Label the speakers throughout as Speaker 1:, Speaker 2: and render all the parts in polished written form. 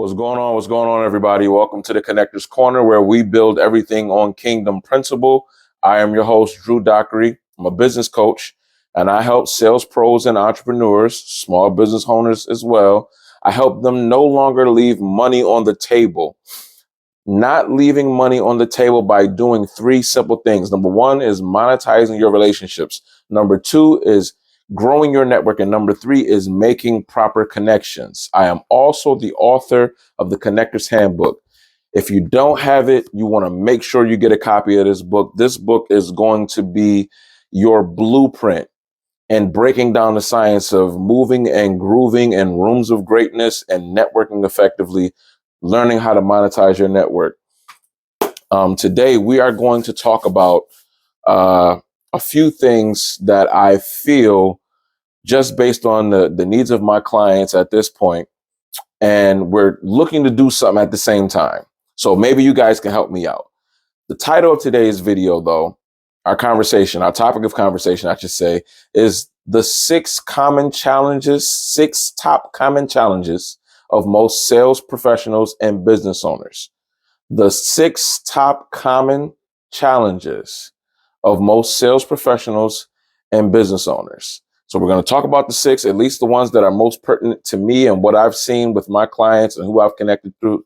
Speaker 1: What's going on? What's going on, everybody? Welcome to the Connectors Corner, where we build everything on Kingdom Principle. I am your host, Drew Dockery. I'm a business coach, and I help sales pros and entrepreneurs, small business owners as well. I help them no longer leave money on the table. Not leaving money on the table by doing three simple things. Number one is monetizing your relationships. Number two is growing your network. And number three is making proper connections. I am also the author of the Connectors Handbook. If you don't have it, you want to make sure you get a copy of this book. This book is going to be your blueprint and breaking down the science of moving and grooving in rooms of greatness and networking effectively, learning how to monetize your network. Today, we are going to talk about a few things that I feel just based on the needs of my clients at this point, and we're looking to do something at the same time. So maybe you guys can help me out. The title of today's video, though, our topic of conversation, I should say, is the six top common challenges of most sales professionals and business owners. The six top common challenges of most sales professionals and business owners. So we're going to talk about the six, at least the ones that are most pertinent to me and what I've seen with my clients and who I've connected through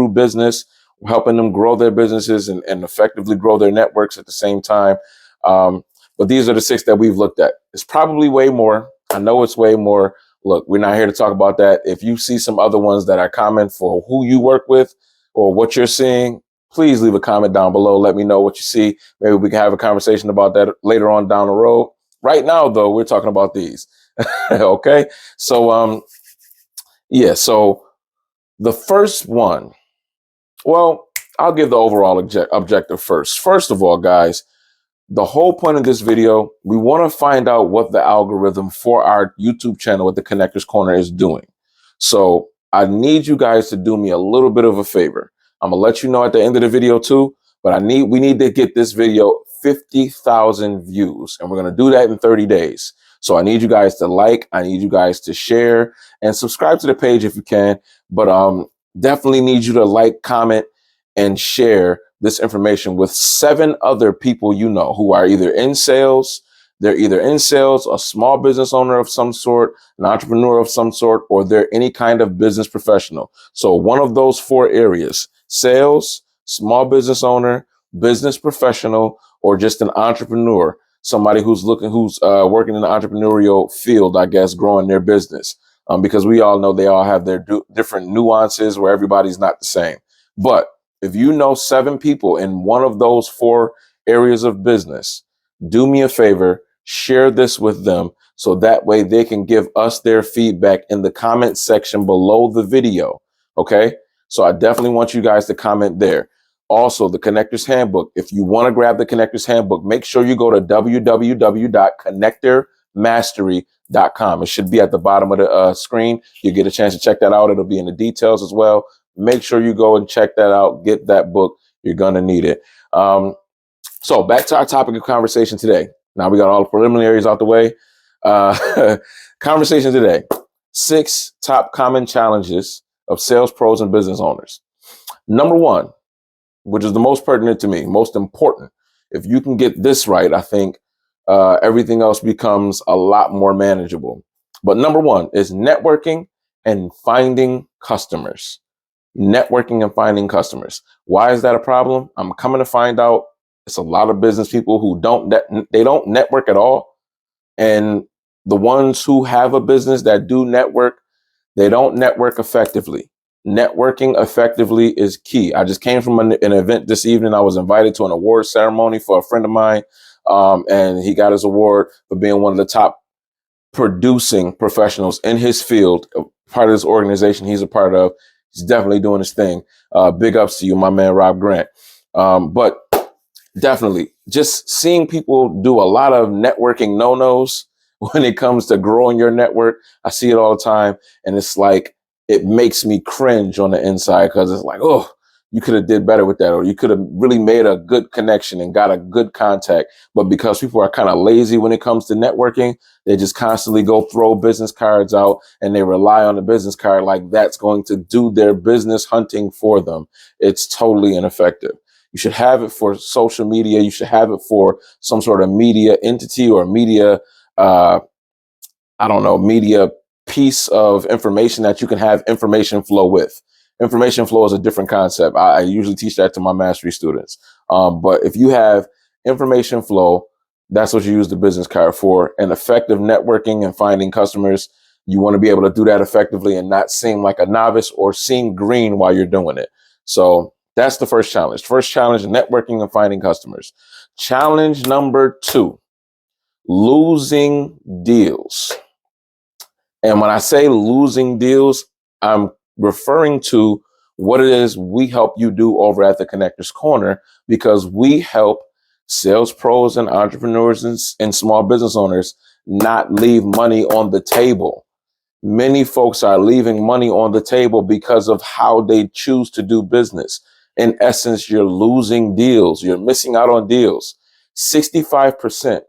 Speaker 1: business, helping them grow their businesses and effectively grow their networks at the same time. But these are the six that we've looked at. It's probably way more. I know it's way more. Look, we're not here to talk about that. If you see some other ones that are common for who you work with or what you're seeing, please leave a comment down below. Let me know what you see. Maybe we can have a conversation about that later on down the road. Right now, though, we're talking about these. Okay. So, so the first one, well, I'll give the overall objective first. First of all, guys, the whole point of this video, we want to find out what the algorithm for our YouTube channel at the Connectors Corner is doing. So I need you guys to do me a little bit of a favor. I'm gonna let you know at the end of the video too, but we need to get this video 50,000 views, and we're gonna do that in 30 days. So I need you guys to like, I need you guys to share and subscribe to the page if you can, but definitely need you to like, comment, and share this information with 7 other people you know who are either in sales, a small business owner of some sort, an entrepreneur of some sort, or they're any kind of business professional. So one of those 4 areas: sales, small business owner, business professional, or just an entrepreneur, somebody who's working in the entrepreneurial field, I guess, growing their business. Because we all know they all have their different nuances where everybody's not the same. But if you know 7 people in one of those 4 areas of business, do me a favor, share this with them so that way they can give us their feedback in the comment section below the video. Okay. So I definitely want you guys to comment there. Also, the Connectors Handbook. If you want to grab the Connectors Handbook, make sure you go to www.connectormastery.com. It should be at the bottom of the screen. You get a chance to check that out. It'll be in the details as well. Make sure you go and check that out. Get that book. You're going to need it. So back to our topic of conversation today. Now we got all the preliminaries out the way. Conversation today: 6 top common challenges of sales pros and business owners. Number 1, which is the most pertinent to me, most important. If you can get this right, I think everything else becomes a lot more manageable. But number 1 is networking and finding customers. Networking and finding customers. Why is that a problem? I'm coming to find out it's a lot of business people who don't network at all. And the ones who have a business that do network, they don't network effectively. Networking effectively is key. I just came from an event this evening. I was invited to an award ceremony for a friend of mine, and he got his award for being one of the top producing professionals in his field, part of this organization he's a part of. He's definitely doing his thing. Big ups to you, my man, Rob Grant. But definitely just seeing people do a lot of networking no-nos when it comes to growing your network. I see it all the time. And it's like, it makes me cringe on the inside because it's like, oh, you could have did better with that, or you could have really made a good connection and got a good contact. But because people are kind of lazy when it comes to networking, they just constantly go throw business cards out and they rely on the business card like that's going to do their business hunting for them. It's totally ineffective. You should have it for social media. You should have it for some sort of media entity or media, media piece of information that you can have information flow with. Information flow is a different concept. I usually teach that to my mastery students. But if you have information flow, that's what you use the business card for. And effective networking and finding customers, you want to be able to do that effectively and not seem like a novice or seem green while you're doing it. So that's the first challenge. First challenge, networking and finding customers. Challenge number 2, losing deals. And when I say losing deals, I'm referring to what it is we help you do over at the Connectors Corner, because we help sales pros and entrepreneurs and small business owners not leave money on the table. Many folks are leaving money on the table because of how they choose to do business. In essence, you're losing deals. You're missing out on deals. 65%.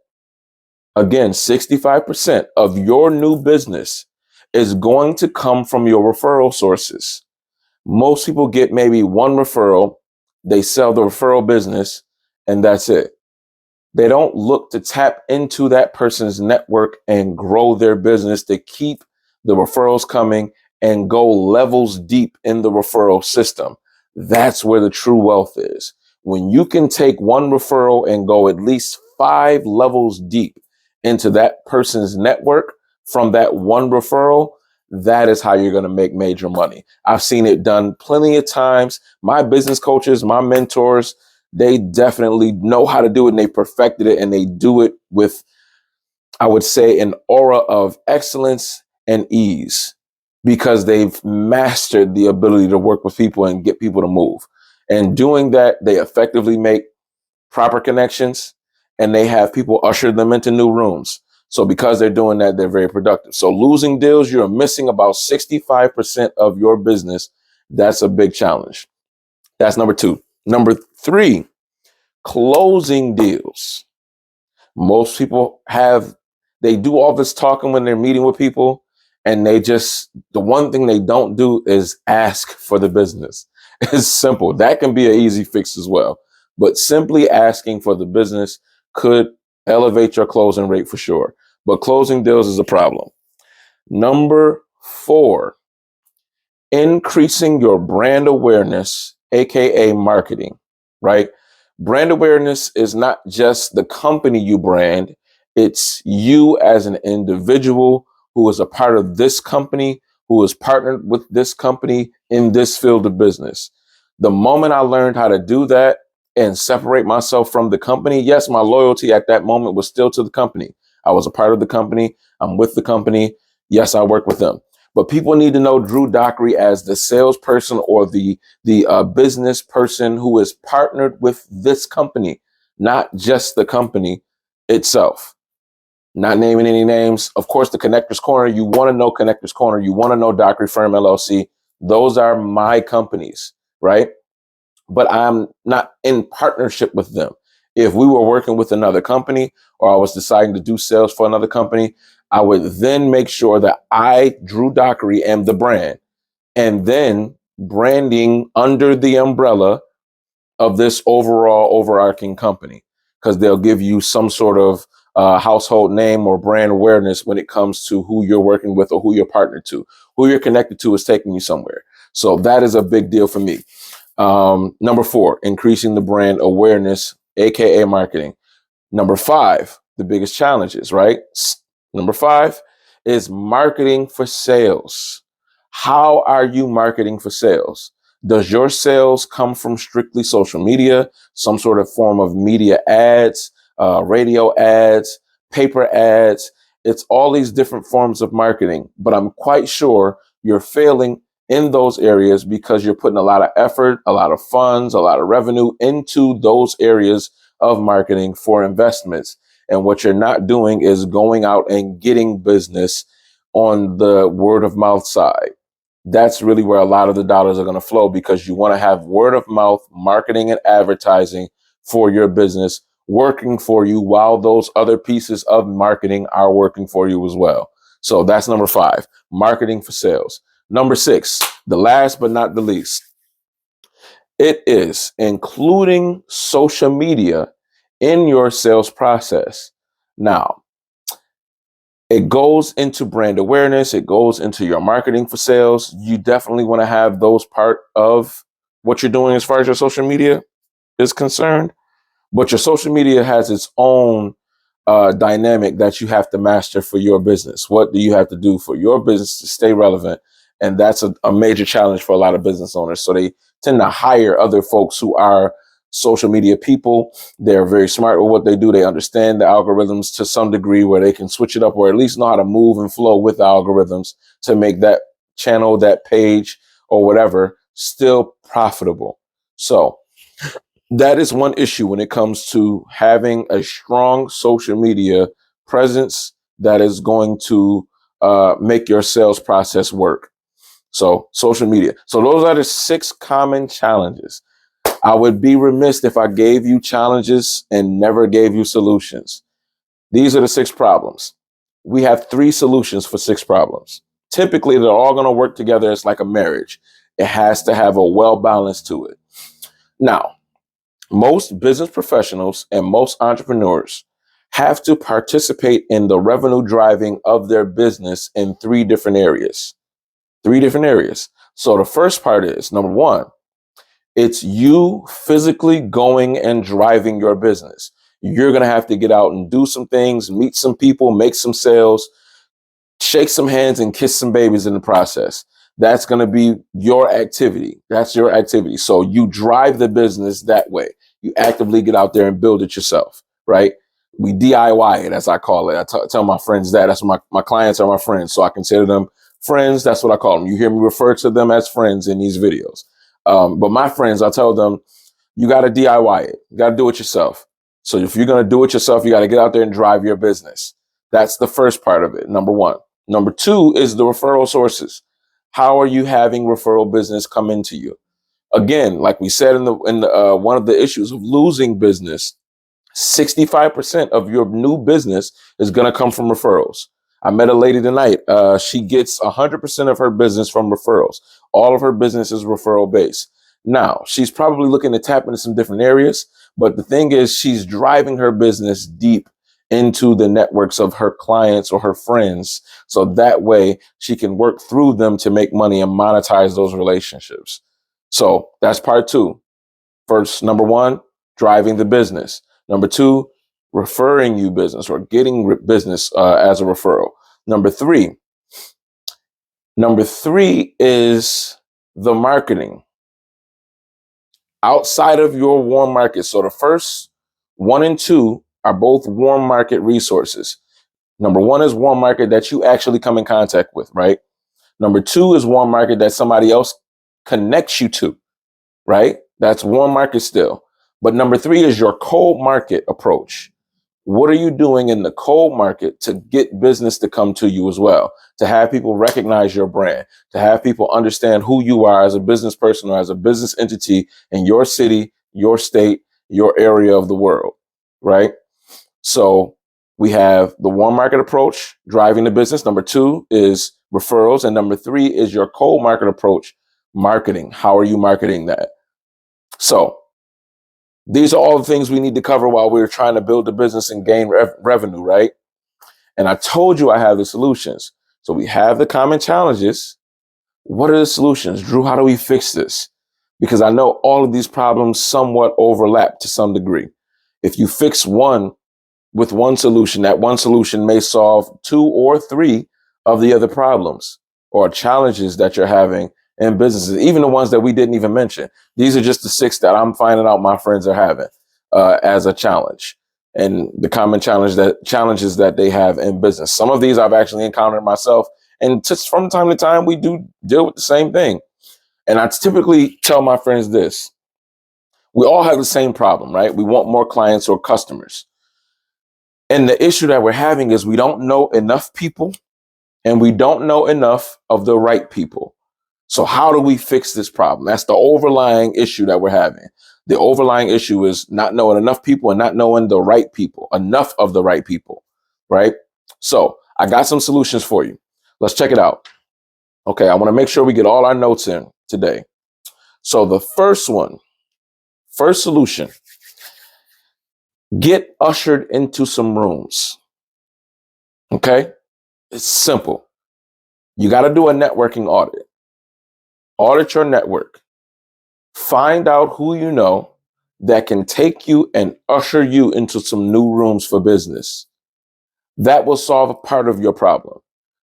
Speaker 1: Again, 65% of your new business is going to come from your referral sources. Most people get maybe one referral, they sell the referral business, and that's it. They don't look to tap into that person's network and grow their business to keep the referrals coming and go levels deep in the referral system. That's where the true wealth is. When you can take one referral and go at least 5 levels deep into that person's network from that one referral, that is how you're going to make major money. I've seen it done plenty of times. My business coaches, my mentors, they definitely know how to do it and they perfected it, and they do it with, I would say, an aura of excellence and ease, because they've mastered the ability to work with people and get people to move. And doing that, they effectively make proper connections and they have people usher them into new rooms. So because they're doing that, they're very productive. So losing deals, you're missing about 65% of your business. That's a big challenge. That's number 2. Number 3, closing deals. Most people they do all this talking when they're meeting with people, and the one thing they don't do is ask for the business. It's simple. That can be an easy fix as well. But simply asking for the business could elevate your closing rate for sure. But closing deals is a problem. Number 4, increasing your brand awareness, AKA marketing, right? Brand awareness is not just the company you brand. It's you as an individual who is a part of this company, who is partnered with this company in this field of business. The moment I learned how to do that and separate myself from the company, yes, my loyalty at that moment was still to the company. I was a part of the company. I'm with the company. Yes, I work with them. But people need to know Drew Dockery as the salesperson or the business person who is partnered with this company, not just the company itself. Not naming any names. Of course, the Connectors Corner, you want to know Connectors Corner. You want to know Dockery Firm LLC. Those are my companies, right? But I'm not in partnership with them. If we were working with another company or I was deciding to do sales for another company, I would then make sure that I, Drew Dockery, am the brand, and then branding under the umbrella of this overall overarching company, because they'll give you some sort of household name or brand awareness when it comes to who you're working with or who you're partnered to. Who you're connected to is taking you somewhere. So that is a big deal for me. Number 4, increasing the brand awareness, AKA marketing. Number 5, the biggest challenges, right? Number 5 is marketing for sales. How are you marketing for sales? Does your sales come from strictly social media, some sort of form of media ads, radio ads, paper ads? It's all these different forms of marketing, but I'm quite sure you're failing in those areas because you're putting a lot of effort, a lot of funds, a lot of revenue into those areas of marketing for investments. And what you're not doing is going out and getting business on the word of mouth side. That's really where a lot of the dollars are going to flow, because you want to have word of mouth marketing and advertising for your business working for you while those other pieces of marketing are working for you as well. So that's number 5, marketing for sales. Number 6, the last but not the least, it is including social media in your sales process. Now, it goes into brand awareness. It goes into your marketing for sales. You definitely want to have those part of what you're doing as far as your social media is concerned. But your social media has its own dynamic that you have to master for your business. What do you have to do for your business to stay relevant? And that's a major challenge for a lot of business owners. So they tend to hire other folks who are social media people. They're very smart with what they do. They understand the algorithms to some degree where they can switch it up, or at least know how to move and flow with the algorithms to make that channel, that page, or whatever still profitable. So that is one issue when it comes to having a strong social media presence that is going to make your sales process work. So social media. So those are the 6 common challenges. I would be remiss if I gave you challenges and never gave you solutions. These are the 6 problems. We have 3 solutions for 6 problems. Typically, they're all going to work together. It's like a marriage. It has to have a well balance to it. Now, most business professionals and most entrepreneurs have to participate in the revenue driving of their business in 3 different areas. 3 different areas. So the first part is, number 1, it's you physically going and driving your business. You're going to have to get out and do some things, meet some people, make some sales, shake some hands, and kiss some babies in the process. That's going to be your activity. That's your activity. So you drive the business that way. You actively get out there and build it yourself, right? We DIY it, as I call it. Tell my friends that. That's what my clients are my friends. So I consider them friends. That's what I call them. You hear me refer to them as friends in these videos. But my friends, I tell them, you got to DIY it. You got to do it yourself. So if you're going to do it yourself, you got to get out there and drive your business. That's the first part of it. Number 1. Number 2 is the referral sources. How are you having referral business come into you? Again, like we said in the one of the issues of losing business, 65% of your new business is going to come from referrals. I met a lady tonight. She gets 100% of her business from referrals. All of her business is referral based. Now, she's probably looking to tap into some different areas, but the thing is, she's driving her business deep into the networks of her clients or her friends. So that way she can work through them to make money and monetize those relationships. So that's part 2. First, number 1, driving the business. Number 2, referring you business or getting business as a referral. Number 3 is the marketing outside of your warm market. So the first 1 and 2 are both warm market resources. Number 1 is warm market that you actually come in contact with, right? Number 2 is warm market that somebody else connects you to, right? That's warm market still. But number 3 is your cold market approach. What are you doing in the cold market to get business to come to you as well? To have people recognize your brand, to have people understand who you are as a business person or as a business entity in your city, your state, your area of the world, right? So we have the warm market approach, driving the business. Number 2 is referrals. And number 3 is your cold market approach, marketing. How are you marketing that? So these are all the things we need to cover while we're trying to build the business and gain revenue, right? And I told you I have the solutions. So we have the common challenges. What are the solutions? Drew, how do we fix this? Because I know all of these problems somewhat overlap to some degree. If you fix one with one solution, that one solution may solve 2 or 3 of the other problems or challenges that you're having in businesses, even the ones that we didn't even mention. These are just the 6 that I'm finding out my friends are having as a challenge, and the common challenges that they have in business. Some of these I've actually encountered myself, and just from time to time we do deal with the same thing. And I typically tell my friends this: we all have the same problem, right? We want more clients or customers. And the issue that we're having is we don't know enough people, and we don't know enough of the right people. So how do we fix this problem? That's the overlying issue that we're having. The overlying issue is not knowing enough people and not knowing the right people, enough of the right people, right? So I got some solutions for you. Let's check it out. Okay, I want to make sure we get all our notes in today. So the first solution, get ushered into some rooms. Okay, it's simple. You got to do a networking audit. Audit your network. Find out who you know that can take you and usher you into some new rooms for business. That will solve a part of your problem.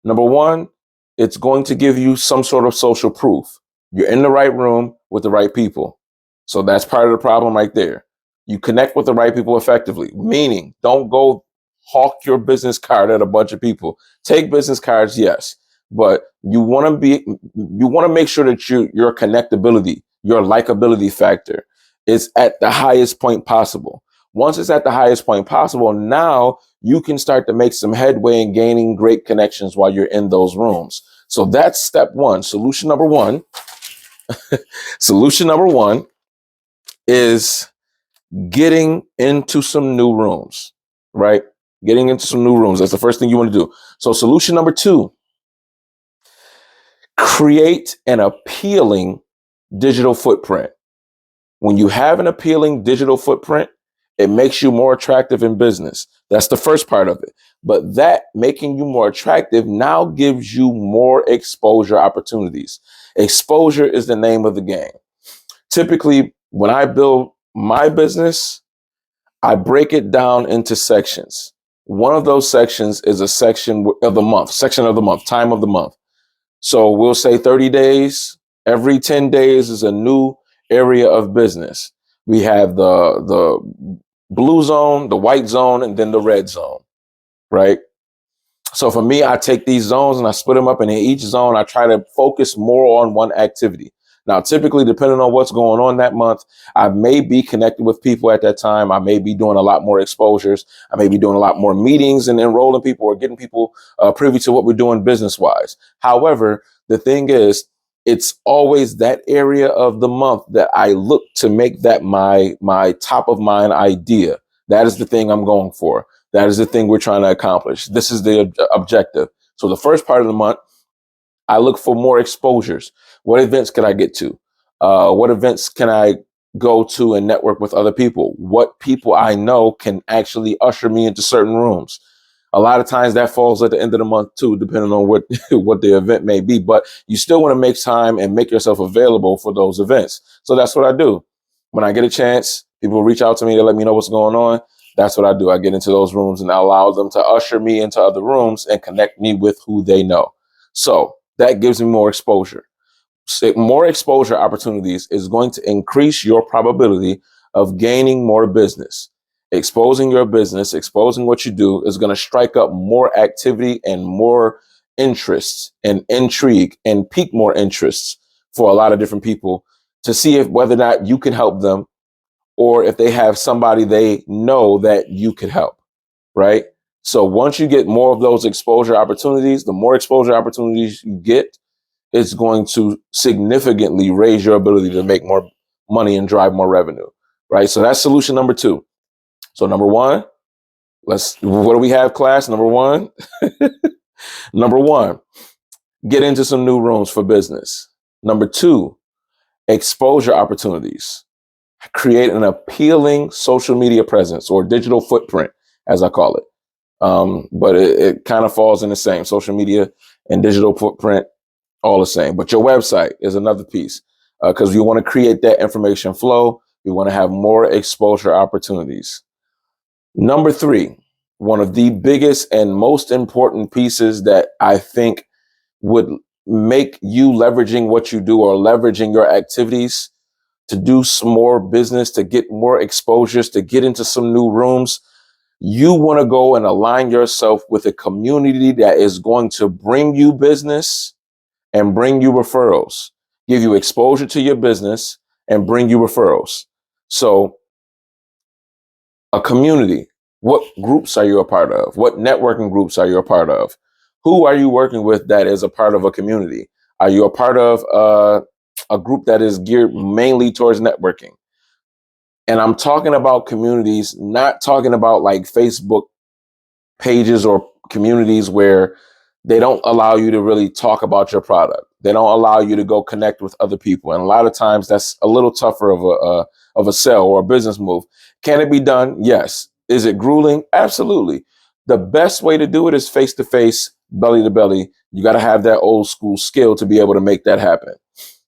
Speaker 1: Number one, it's going to give you some sort of social proof. You're in the right room with the right people. So that's part of the problem right there. You connect with the right people effectively, meaning don't go hawk your business card at a bunch of people. Take business cards, yes, but you want to make sure that your connectability, your likability factor is at the highest point possible. Once it's at the highest point possible, now you can start to make some headway in gaining great connections while you're in those rooms. So that's step one. Solution number one. Solution number one is getting into some new rooms, right? Getting into some new rooms. That's the first thing you want to do. So solution number two, create an appealing digital footprint. When you have an appealing digital footprint, it makes you more attractive in business. That's the first part of it. But that making you more attractive now gives you more exposure opportunities. Exposure is the name of the game. Typically, when I build my business, I break it down into sections. One of those sections is a section of the month, time of the month. So we'll say 30 days. Every 10 days is a new area of business. We have the blue zone, the white zone, and then the red zone, right? So for me, I take these zones and I split them up, and in each zone, I try to focus more on one activity. Now, typically, depending on what's going on that month, I may be connected with people at that time. I may be doing a lot more exposures. I may be doing a lot more meetings and enrolling people or getting people privy to what we're doing business wise. However, the thing is, it's always that area of the month that I look to make that my top of mind idea. That is the thing I'm going for. That is the thing we're trying to accomplish. This is the objective. So the first part of the month, I look for more exposures. What events can I get to? What events can I go to and network with other people? What people I know can actually usher me into certain rooms? A lot of times that falls at the end of the month too, depending on what, what the event may be. But you still want to make time and make yourself available for those events. So that's what I do. When I get a chance, people reach out to me to let me know what's going on. That's what I do. I get into those rooms and I allow them to usher me into other rooms and connect me with who they know. So that gives me more exposure. More exposure opportunities is going to increase your probability of gaining more business. Exposing your business, exposing what you do is going to strike up more activity and more interests and intrigue and pique more interests for a lot of different people to see if whether or not you can help them or if they have somebody they know that you could help, right? So once you get more of those exposure opportunities, the more exposure opportunities you get, it's going to significantly raise your ability to make more money and drive more revenue, right? So that's solution number two. So number one, what do we have, class? Number one, number one, get into some new rooms for business. Number two, exposure opportunities. Create an appealing social media presence or digital footprint, as I call it. But it kind of falls in the same. Social media and digital footprint, all the same. But your website is another piece because you want to create that information flow. You want to have more exposure opportunities. Number three, one of the biggest and most important pieces that I think would make you leveraging what you do or leveraging your activities to do some more business, to get more exposures, to get into some new rooms. You want to go and align yourself with a community that is going to bring you business and bring you referrals, give you exposure to your business and bring you referrals. So a community, what groups are you a part of? What networking groups are you a part of? Who are you working with that is a part of a community? Are you a part of a group that is geared mainly towards networking? And I'm talking about communities, not talking about like Facebook pages or communities where they don't allow you to really talk about your product. They don't allow you to go connect with other people. And a lot of times that's a little tougher of a sell or a business move. Can it be done? Yes. Is it grueling? Absolutely. The best way to do it is face to face, belly to belly. You got to have that old school skill to be able to make that happen.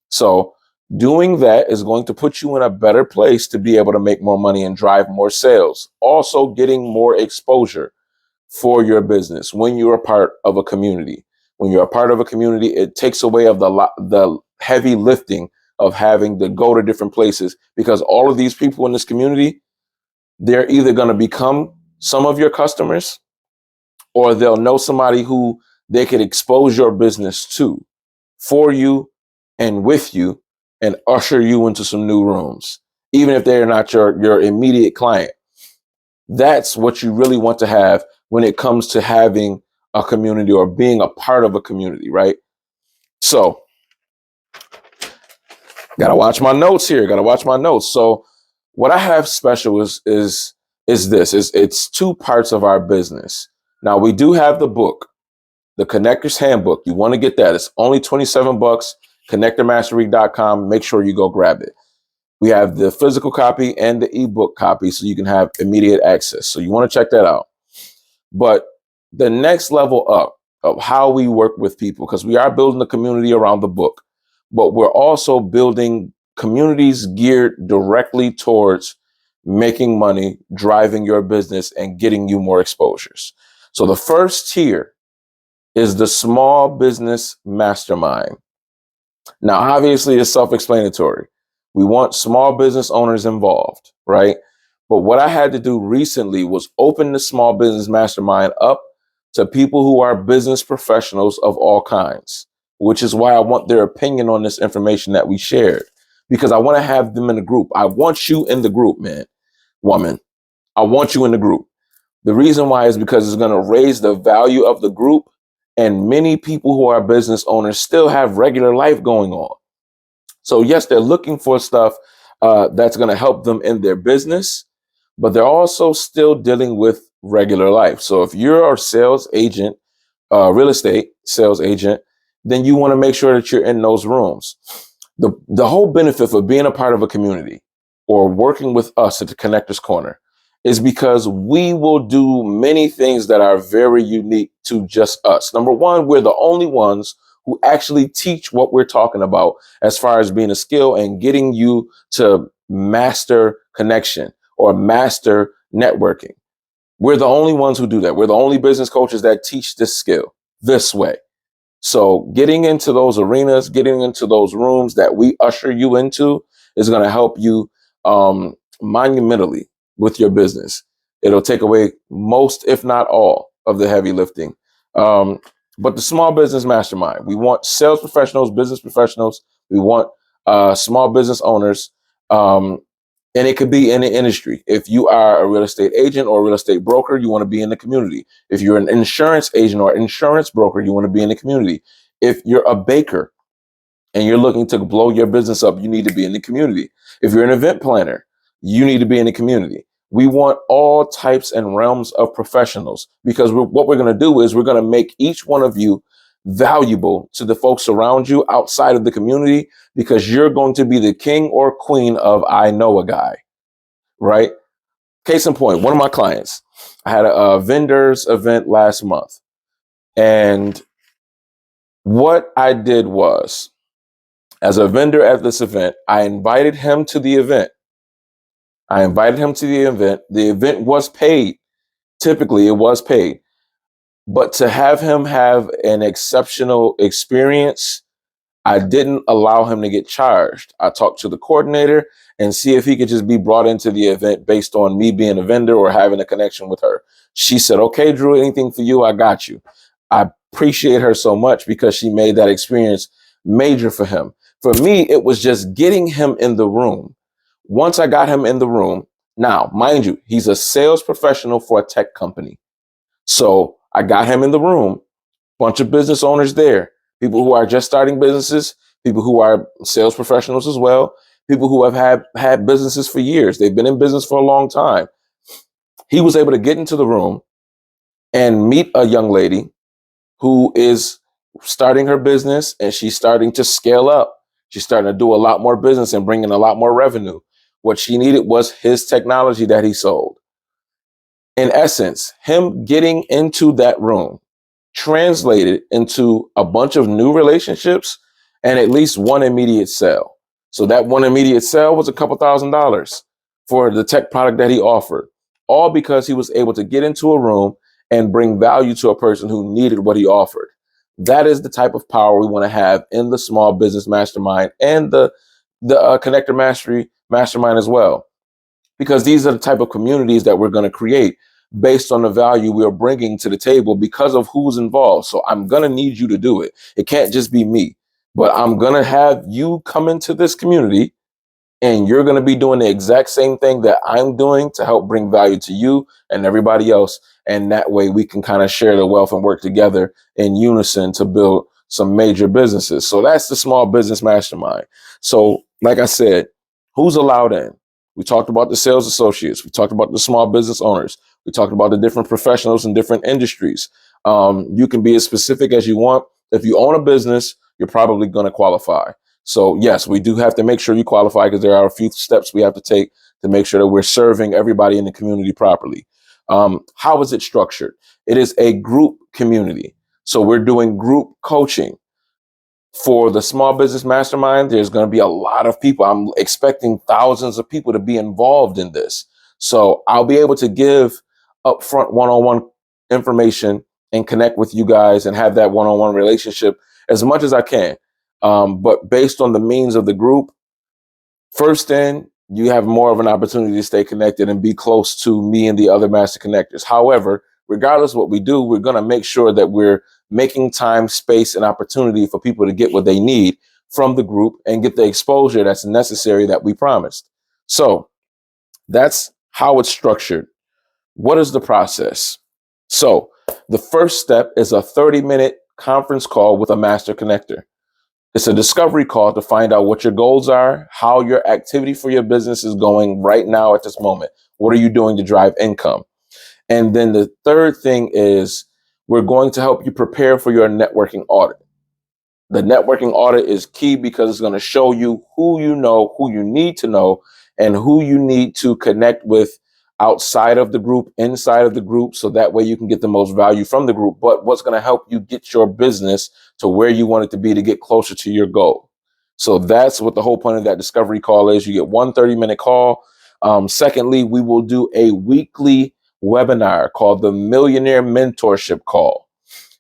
Speaker 1: So doing that is going to put you in a better place to be able to make more money and drive more sales. Also getting more exposure for your business when you're a part of a community. When you're a part of a community, it takes away of the heavy lifting of having to go to different places, because all of these people in this community, they're either going to become some of your customers, or they'll know somebody who they could expose your business to, for you and with you, and usher you into some new rooms, even if they're not your immediate client. That's what you really want to have when it comes to having a community or being a part of a community, right? So, gotta watch my notes here. Gotta watch my notes. So, what I have special is this. It's two parts of our business. Now, we do have the book, the Connector's Handbook. You want to get that. It's only $27, connectormastery.com. Make sure you go grab it. We have the physical copy and the ebook copy, so you can have immediate access. So you want to check that out. But the next level up of how we work with people, because we are building a community around the book, but we're also building communities geared directly towards making money, driving your business, and getting you more exposures. So the first tier is the Small Business Mastermind. Now, obviously, it's self-explanatory. We want small business owners involved, right? But what I had to do recently was open the Small Business Mastermind up to people who are business professionals of all kinds, which is why I want their opinion on this information that we shared, because I want to have them in the group. I want you in the group, man, woman. I want you in the group. The reason why is because it's going to raise the value of the group. And many people who are business owners still have regular life going on. So yes, they're looking for stuff that's going to help them in their business, but they're also still dealing with regular life. So if you're a sales agent, real estate sales agent, then you want to make sure that you're in those rooms. The whole benefit of being a part of a community or working with us at the Connectors Corner is because we will do many things that are very unique to just us. Number one, we're the only ones who actually teach what we're talking about as far as being a skill and getting you to master connection or master networking. We're the only ones who do that. We're the only business coaches that teach this skill this way. So getting into those arenas, getting into those rooms that we usher you into is going to help you monumentally with your business. It'll take away most, if not all, of the heavy lifting. But the Small Business Mastermind, we want sales professionals, business professionals. We want small business owners. And it could be in the industry. If you are a real estate agent or a real estate broker, you want to be in the community. If you're an insurance agent or insurance broker, you want to be in the community. If you're a baker and you're looking to blow your business up, you need to be in the community. If you're an event planner, you need to be in the community. We want all types and realms of professionals, because what we're going to do is we're going to make each one of you valuable to the folks around you outside of the community, because you're going to be the king or queen of I know a guy, right? Case in point, one of my clients, I had a vendors event last month. And what I did was, as a vendor at this event, I invited him to the event. The event was paid. Typically, it was paid. But to have him have an exceptional experience, I didn't allow him to get charged. I talked to the coordinator and see if he could just be brought into the event based on me being a vendor or having a connection with her. She said, okay, Drew, anything for you, I got you. I appreciate her so much because she made that experience major for him. For me, it was just getting him in the room. Once I got him in the room, now, mind you, he's a sales professional for a tech company. So I got him in the room, bunch of business owners there. people who are just starting businesses, people who are sales professionals as well, people who have had businesses for years. They've been in business for a long time. He was able to get into the room and meet a young lady who is starting her business, and she's starting to scale up. She's starting to do a lot more business and bring in a lot more revenue. What she needed was his technology that he sold. In essence, him getting into that room translated into a bunch of new relationships and at least one immediate sale. So that one immediate sale was a couple $1,000s for the tech product that he offered, all because he was able to get into a room and bring value to a person who needed what he offered. That is the type of power we want to have in the small business mastermind and the connector mastery mastermind as well, because these are the type of communities that we're going to create based on the value we are bringing to the table because of who's involved. So I'm going to need you to do it. It can't just be me, but I'm going to have you come into this community, and you're going to be doing the exact same thing that I'm doing to help bring value to you and everybody else. And that way we can kind of share the wealth and work together in unison to build some major businesses. So that's the small business mastermind. So like I said, who's allowed in? We talked about the sales associates. We talked about the small business owners. We talked about the different professionals in different industries. You can be as specific as you want. If you own a business, you're probably going to qualify. So yes, we do have to make sure you qualify, because there are a few steps we have to take to make sure that we're serving everybody in the community properly. How is it structured? It is a group community. So we're doing group coaching. For the small business mastermind, there's going to be a lot of people. I'm expecting thousands of people to be involved in this. So I'll be able to give upfront one-on-one information and connect with you guys and have that one-on-one relationship as much as I can. But based on the means of the group, first in, you have more of an opportunity to stay connected and be close to me and the other master connectors. However, regardless of what we do, we're going to make sure that we're making time, space, and opportunity for people to get what they need from the group and get the exposure that's necessary that we promised. So that's how it's structured. What is the process? So the first step is a 30-minute conference call with a master connector. It's a discovery call to find out what your goals are, how your activity for your business is going right now at this moment. What are you doing to drive income? And then the third thing is we're going to help you prepare for your networking audit. The networking audit is key because it's going to show you who you know, who you need to know, and who you need to connect with outside of the group, inside of the group, so that way you can get the most value from the group. But what's going to help you get your business to where you want it to be to get closer to your goal. So that's what the whole point of that discovery call is. You get one 30-minute call. Secondly, we will do a weekly webinar called the Millionaire Mentorship Call.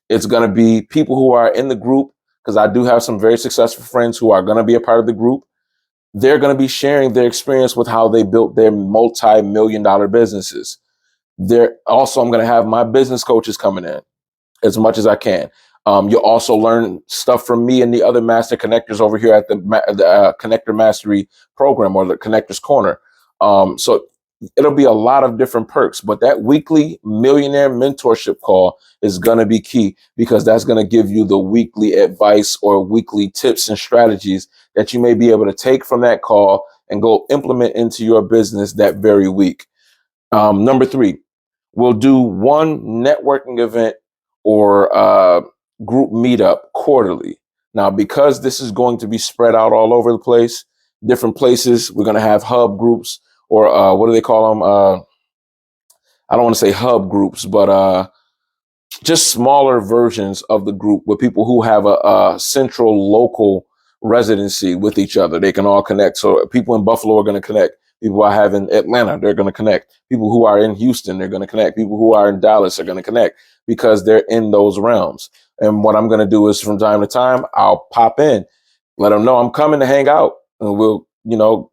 Speaker 1: It's going to be people who are in the group, because I do have some very successful friends who are going to be a part of the group. They're going to be sharing their experience with how they built their multi-million-dollar businesses. I'm going to have my business coaches coming in as much as I can. You'll also learn stuff from me and the other master connectors over here at the Connector Mastery program, or the Connectors Corner. So it'll be a lot of different perks, but that weekly millionaire mentorship call is going to be key, because that's going to give you the weekly advice or weekly tips and strategies that you may be able to take from that call and go implement into your business that very week. Number 3, we'll do one networking event or group meetup quarterly. Now, because this is going to be spread out all over the place, different places, we're going to have hub groups, or what do they call them? I don't want to say hub groups, but just smaller versions of the group with people who have a central local residency with each other. They can all connect. So people in Buffalo are going to connect. People I have in Atlanta, they're going to connect. People who are in Houston, they're going to connect. People who are in Dallas are going to connect, because they're in those realms. And what I'm going to do is, from time to time, I'll pop in, let them know I'm coming to hang out, and we'll,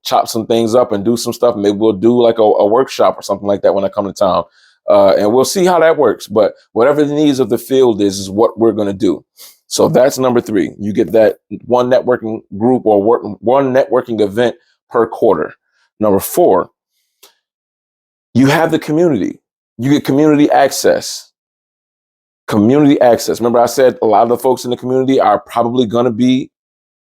Speaker 1: chop some things up and do some stuff. Maybe we'll do like a workshop or something like that when I come to town. And we'll see how that works. But whatever the needs of the field is what we're going to do. So that's number 3. You get that one networking group or one networking event per quarter. Number 4, you have the community. You get community access. Community access. Remember, I said a lot of the folks in the community are probably going to be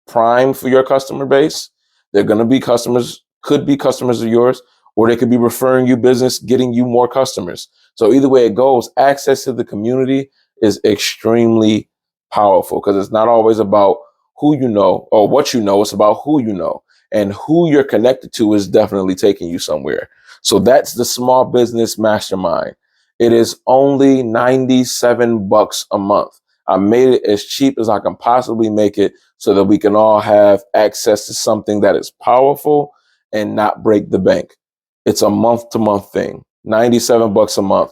Speaker 1: prime for your customer base. They're going to be customers, could be customers of yours, or they could be referring you business, getting you more customers. So either way it goes, access to the community is extremely powerful because it's not always about who you know or what you know. It's about who you know, and who you're connected to is definitely taking you somewhere. So that's the small business mastermind. It is only $97 a month. I made it as cheap as I can possibly make it so that we can all have access to something that is powerful and not break the bank. It's a month to month thing, $97 a month.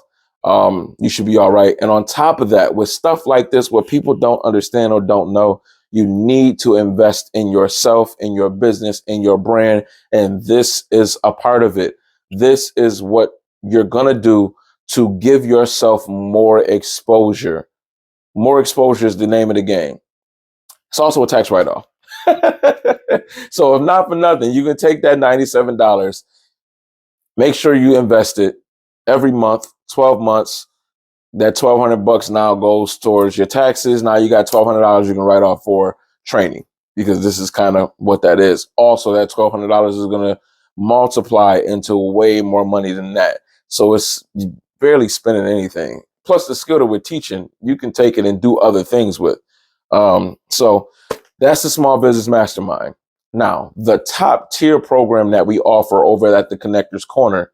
Speaker 1: You should be all right. And on top of that, with stuff like this, what people don't understand or don't know, you need to invest in yourself, in your business, in your brand. And this is a part of it. This is what you're going to do to give yourself more exposure. More exposure is the name of the game. It's also a tax write-off. So if not for nothing, you can take that $97, make sure you invest it every month, 12 months. That $1,200 now goes towards your taxes. Now you got $1,200 you can write off for training, because this is kind of what that is. Also, that $1,200 is going to multiply into way more money than that. So it's barely spending anything. Plus the skill that we're teaching, you can take it and do other things with. So that's the Small Business Mastermind. Now, the top tier program that we offer over at the Connector's Corner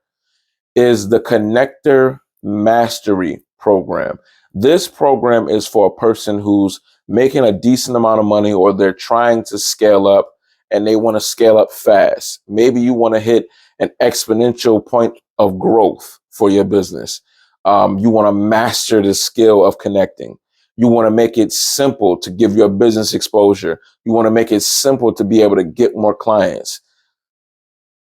Speaker 1: is the Connector Mastery program. This program is for a person who's making a decent amount of money, or they're trying to scale up and they want to scale up fast. Maybe you want to hit an exponential point of growth for your business. You want to master the skill of connecting. You want to make it simple to give your business exposure. You want to make it simple to be able to get more clients.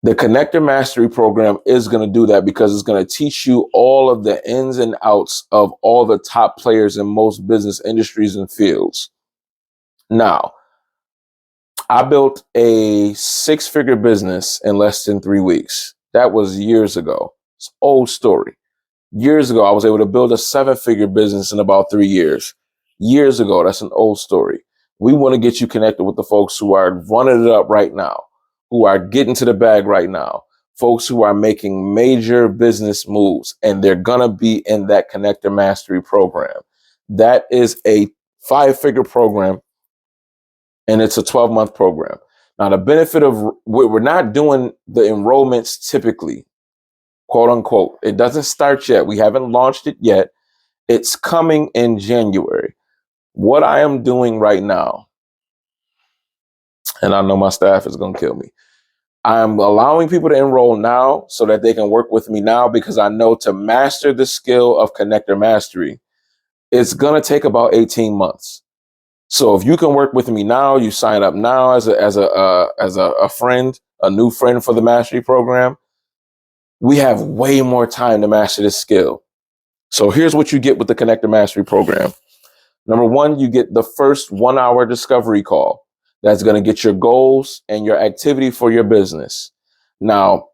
Speaker 1: The Connector Mastery program is going to do that, because it's going to teach you all of the ins and outs of all the top players in most business industries and fields. Now, I built a 6-figure business in less than 3 weeks. That was years ago. It's an old story. Years ago, I was able to build a 7-figure business in about 3 years. Years ago, that's an old story. We want to get you connected with the folks who are running it up right now, who are getting to the bag right now, folks who are making major business moves, and they're going to be in that Connector Mastery program. That is a 5-figure program, and it's a 12-month program. Now, the benefit of, we're not doing the enrollments typically, quote unquote. It doesn't start yet. We haven't launched it yet. It's coming in January. What I am doing right now, and I know my staff is going to kill me, I'm allowing people to enroll now so that they can work with me now, because I know to master the skill of Connector Mastery, it's going to take about 18 months. So if you can work with me now, you sign up now as a friend, a new friend for the Mastery program, we have way more time to master this skill. So here's what you get with the Connector Mastery program. Number one, you get the first 1-hour discovery call. That's going to get your goals and your activity for your business. Now,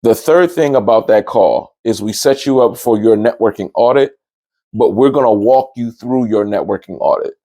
Speaker 1: the third thing about that call is we set you up for your networking audit, but we're going to walk you through your networking audit.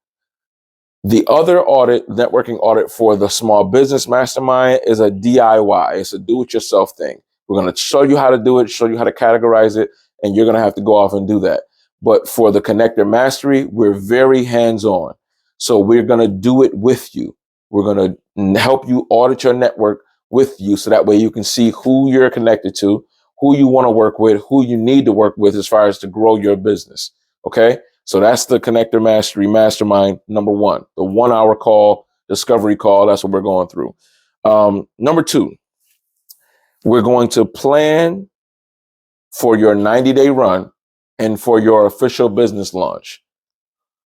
Speaker 1: The other audit, networking audit for the Small Business Mastermind, is a DIY. It's a do-it-yourself thing. We're going to show you how to do it, show you how to categorize it, and you're going to have to go off and do that. But for the Connector Mastery, we're very hands-on. So we're going to do it with you. We're going to help you audit your network with you, so that way you can see who you're connected to, who you want to work with, who you need to work with as far as to grow your business. Okay? So that's the Connector Mastery Mastermind number one, the 1-hour call, discovery call. That's what we're going through. Number two, we're going to plan for your 90-day run and for your official business launch.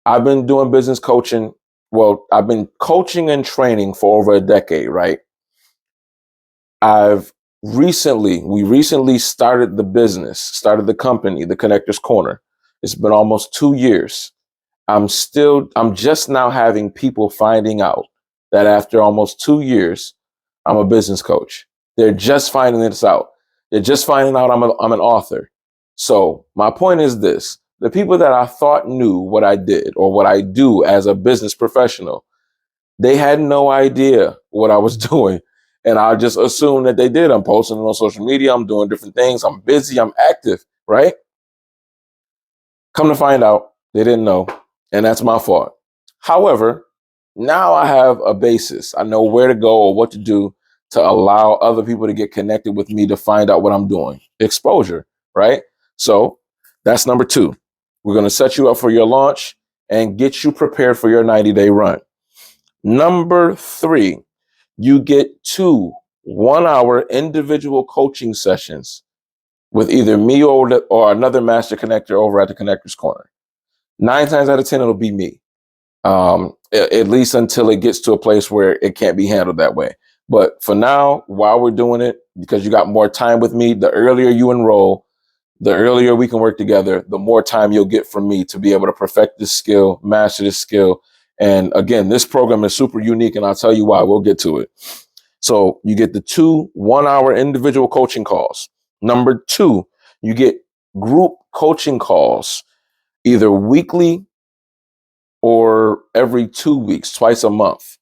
Speaker 1: I've been doing business coaching. Well, I've been coaching and training for over a decade, right? We recently started the company, the Connector's Corner. It's been almost 2 years. I'm just now having people finding out that after almost 2 years, I'm a business coach. They're just finding this out. They're just finding out I'm an author. So my point is this: the people that I thought knew what I did or what I do as a business professional, they had no idea what I was doing. And I just assumed that they did. I'm posting on social media. I'm doing different things. I'm busy. I'm active, right? Come to find out, they didn't know. And that's my fault. However, now I have a basis. I know where to go or what to do to allow other people to get connected with me to find out what I'm doing. Exposure, right? So that's number 2. We're going to set you up for your launch and get you prepared for your 90-day run. Number 3, you get 2 1-hour individual coaching sessions with either me or another master connector over at the Connector's Corner. 9 times out of 10, it'll be me. At least until it gets to a place where it can't be handled that way. But for now, while we're doing it, because you got more time with me, the earlier you enroll, the earlier we can work together, the more time you'll get from me to be able to perfect this skill, master this skill. And again, this program is super unique, and I'll tell you why. We'll get to it. So you get the 2 1-hour individual coaching calls. Number 2, you get group coaching calls, either weekly or every 2 weeks, twice a month,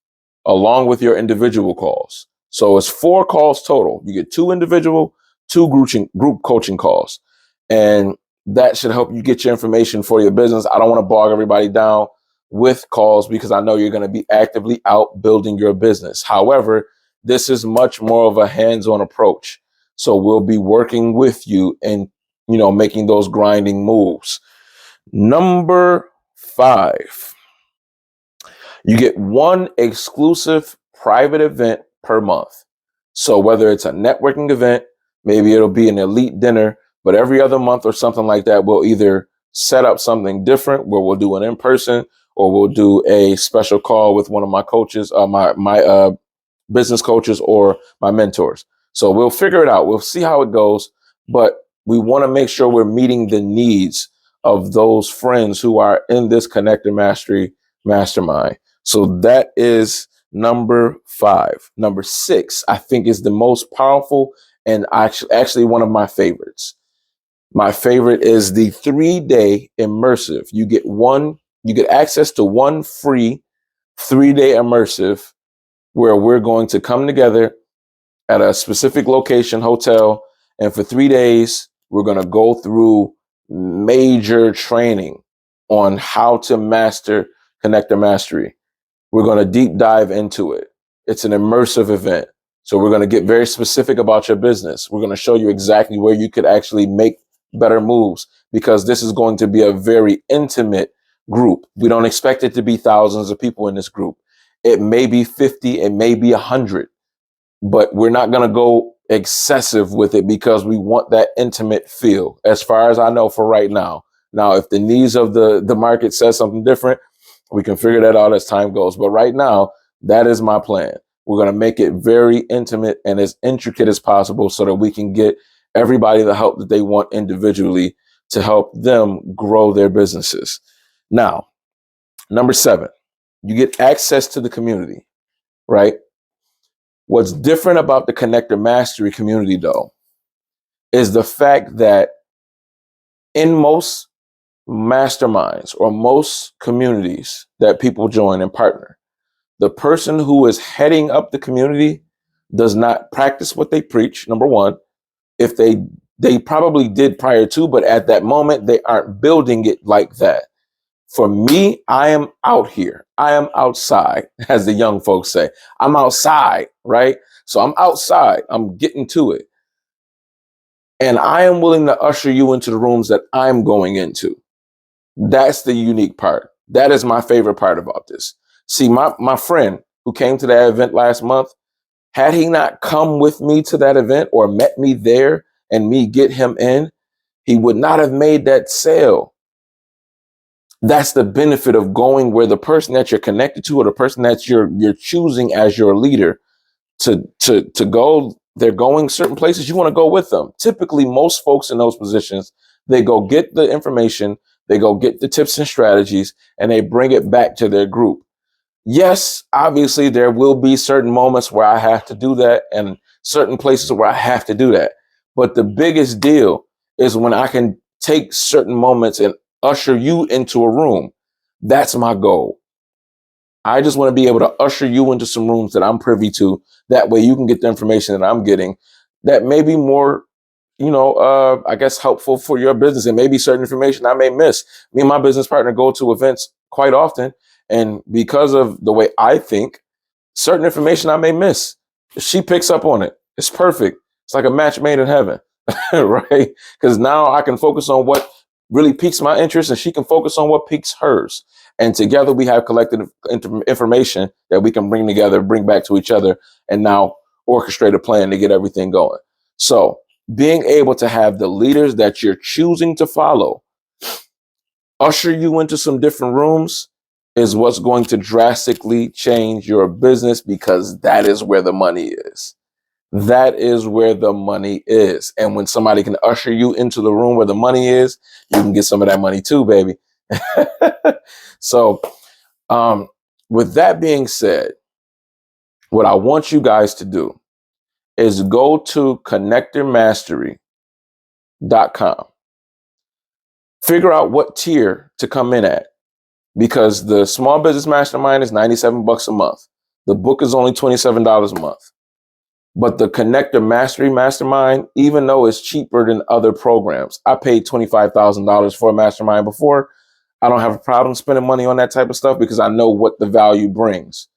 Speaker 1: along with your individual calls. So it's 4 calls total. You get 2 individual, 2 group coaching calls. And that should help you get your information for your business. I don't want to bog everybody down with calls because I know you're going to be actively out building your business. However, this is much more of a hands-on approach. So we'll be working with you and, making those grinding moves. Number 5, you get 1 exclusive private event per month. So whether it's a networking event, maybe it'll be an elite dinner, but every other month or something like that, we'll either set up something different where we'll do an in-person or we'll do a special call with one of my coaches, my business coaches or my mentors. So we'll figure it out. We'll see how it goes, but we want to make sure we're meeting the needs of those friends who are in this Connector Mastery Mastermind. So that is number 5. Number 6, I think, is the most powerful and actually one of my favorites. My favorite is the 3-day immersive. You get access to 1 free 3-day immersive where we're going to come together at a specific location, hotel, and for 3 days, we're going to go through major training on how to master Connector Mastery. We're going to deep dive into it. It's an immersive event. So we're going to get very specific about your business. We're going to show you exactly where you could actually make better moves because this is going to be a very intimate group. We don't expect it to be thousands of people in this group. It may be 50, it may be 100, but we're not going to go excessive with it because we want that intimate feel as far as I know for right now. Now, if the needs of the market says something different, we can figure that out as time goes. But right now, that is my plan. We're going to make it very intimate and as intricate as possible so that we can get everybody the help that they want individually to help them grow their businesses. Now, number 7, you get access to the community, right? What's different about the Connector Mastery community, though, is the fact that in most masterminds or most communities that people join and partner, the person who is heading up the community does not practice what they preach, number 1. If they probably did prior to, but at that moment, they aren't building it like that. For me, I am out here. I am outside, as the young folks say. I'm outside, right? So I'm outside. I'm getting to it. And I am willing to usher you into the rooms that I'm going into. That's the unique part. That is my favorite part about this. See, my friend who came to that event last month, had he not come with me to that event or met me there and me get him in, he would not have made that sale. That's the benefit of going where the person that you're connected to or the person that you're choosing as your leader to go, they're going certain places, you want to go with them. Typically, most folks in those positions, they go get the information, they go get the tips and strategies, and they bring it back to their group. Yes, obviously, there will be certain moments where I have to do that and certain places where I have to do that. But the biggest deal is when I can take certain moments and usher you into a room. That's my goal. I just want to be able to usher you into some rooms that I'm privy to. That way you can get the information that I'm getting that may be more, I guess helpful for your business, and maybe certain information I may miss. Me and my business partner go to events quite often. And because of the way I think, certain information I may miss, she picks up on it. It's perfect. It's like a match made in heaven, right? Because now I can focus on what really piques my interest and she can focus on what piques hers. And together we have collected information that we can bring together, bring back to each other, and now orchestrate a plan to get everything going. So being able to have the leaders that you're choosing to follow usher you into some different rooms is what's going to drastically change your business, because that is where the money is. That is where the money is. And when somebody can usher you into the room where the money is, you can get some of that money too, baby. So, with that being said, what I want you guys to do is go to connectormastery.com. Figure out what tier to come in at, because the small business mastermind is $97 a month. The book is only $27 a month. But the Connector Mastery Mastermind, even though it's cheaper than other programs, I paid $25,000 for a mastermind before. I don't have a problem spending money on that type of stuff because I know what the value brings.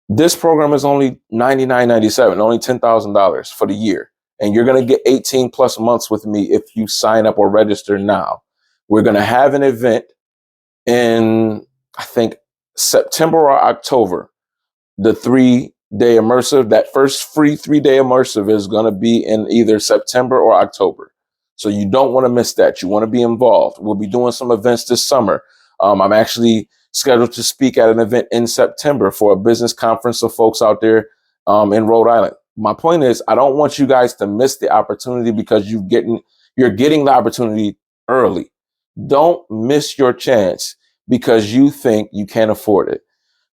Speaker 1: This program is only $99.97, only $10,000 for the year. And you're going to get 18 plus months with me if you sign up or register now. We're going to have an event in, I think, September or October. The 3-day immersive, that first free 3-day immersive is going to be in either September or October. So you don't want to miss that. You want to be involved. We'll be doing some events this summer. I'm actually scheduled to speak at an event in September for a business conference of folks out there in Rhode Island. My point is, I don't want you guys to miss the opportunity because you're getting the opportunity early. Don't miss your chance because you think you can't afford it.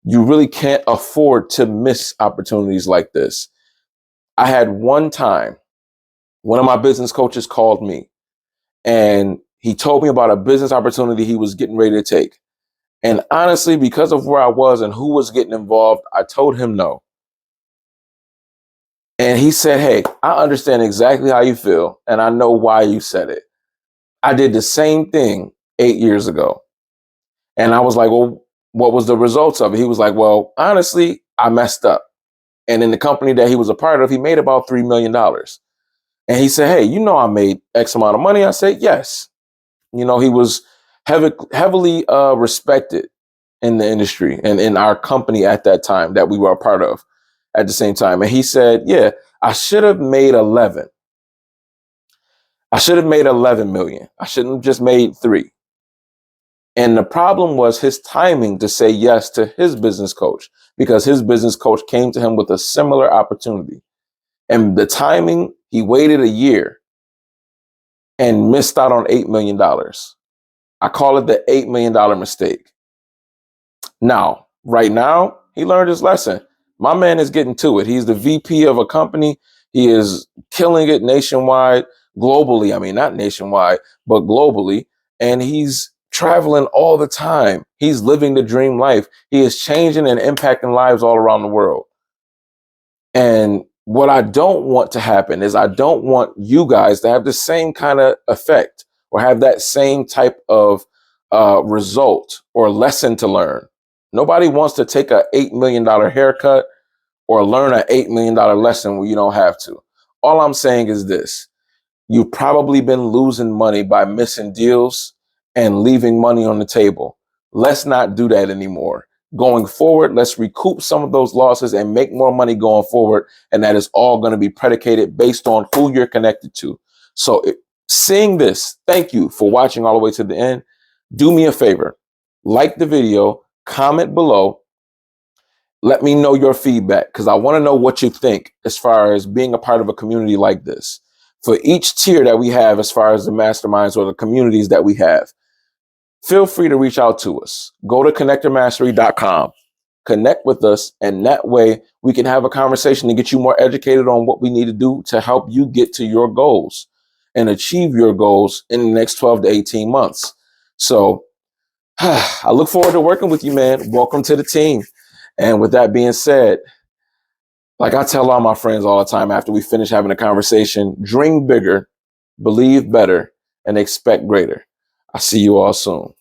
Speaker 1: You really can't afford to miss opportunities like this. I had one time, one of my business coaches called me and he told me about a business opportunity he was getting ready to take. And honestly, because of where I was and who was getting involved, I told him no. And he said, "Hey, I understand exactly how you feel, and I know why you said it. I did the same thing 8 years ago." And I was like, "Well, what was the results of it?" He was like, "Well, honestly, I messed up. And in the company that he was a part of, he made about $3 million. And he said, "Hey, I made X amount of money." I said, "Yes." He was heavily respected in the industry and in our company at that time that we were a part of at the same time. And he said, "Yeah, I should have made 11. I should have made 11 million. I shouldn't have just made 3. And the problem was his timing to say yes to his business coach, because his business coach came to him with a similar opportunity. And the timing, he waited a year and missed out on $8 million. I call it the $8 million mistake. Now, right now, he learned his lesson. My man is getting to it. He's the VP of a company. He is killing it nationwide, globally. I mean, not nationwide, but globally. And he's traveling all the time. He's living the dream life. He is changing and impacting lives all around the world. And what I don't want to happen is I don't want you guys to have the same kind of effect or have that same type of result or lesson to learn. Nobody wants to take an $8 million haircut or learn an $8 million lesson where you don't have to. All I'm saying is this. You've probably been losing money by missing deals and leaving money on the table. Let's not do that anymore. Going forward, let's recoup some of those losses and make more money going forward. And that is all going to be predicated based on who you're connected to. So seeing this, thank you for watching all the way to the end. Do me a favor, like the video, comment below. Let me know your feedback because I want to know what you think as far as being a part of a community like this. For each tier that we have, as far as the masterminds or the communities that we have, feel free to reach out to us. Go to connectormastery.com, connect with us, and that way we can have a conversation to get you more educated on what we need to do to help you get to your goals and achieve your goals in the next 12 to 18 months. So I look forward to working with you, man. Welcome to the team. And with that being said, like I tell all my friends all the time after we finish having a conversation, dream bigger, believe better, and expect greater. I'll see you all soon.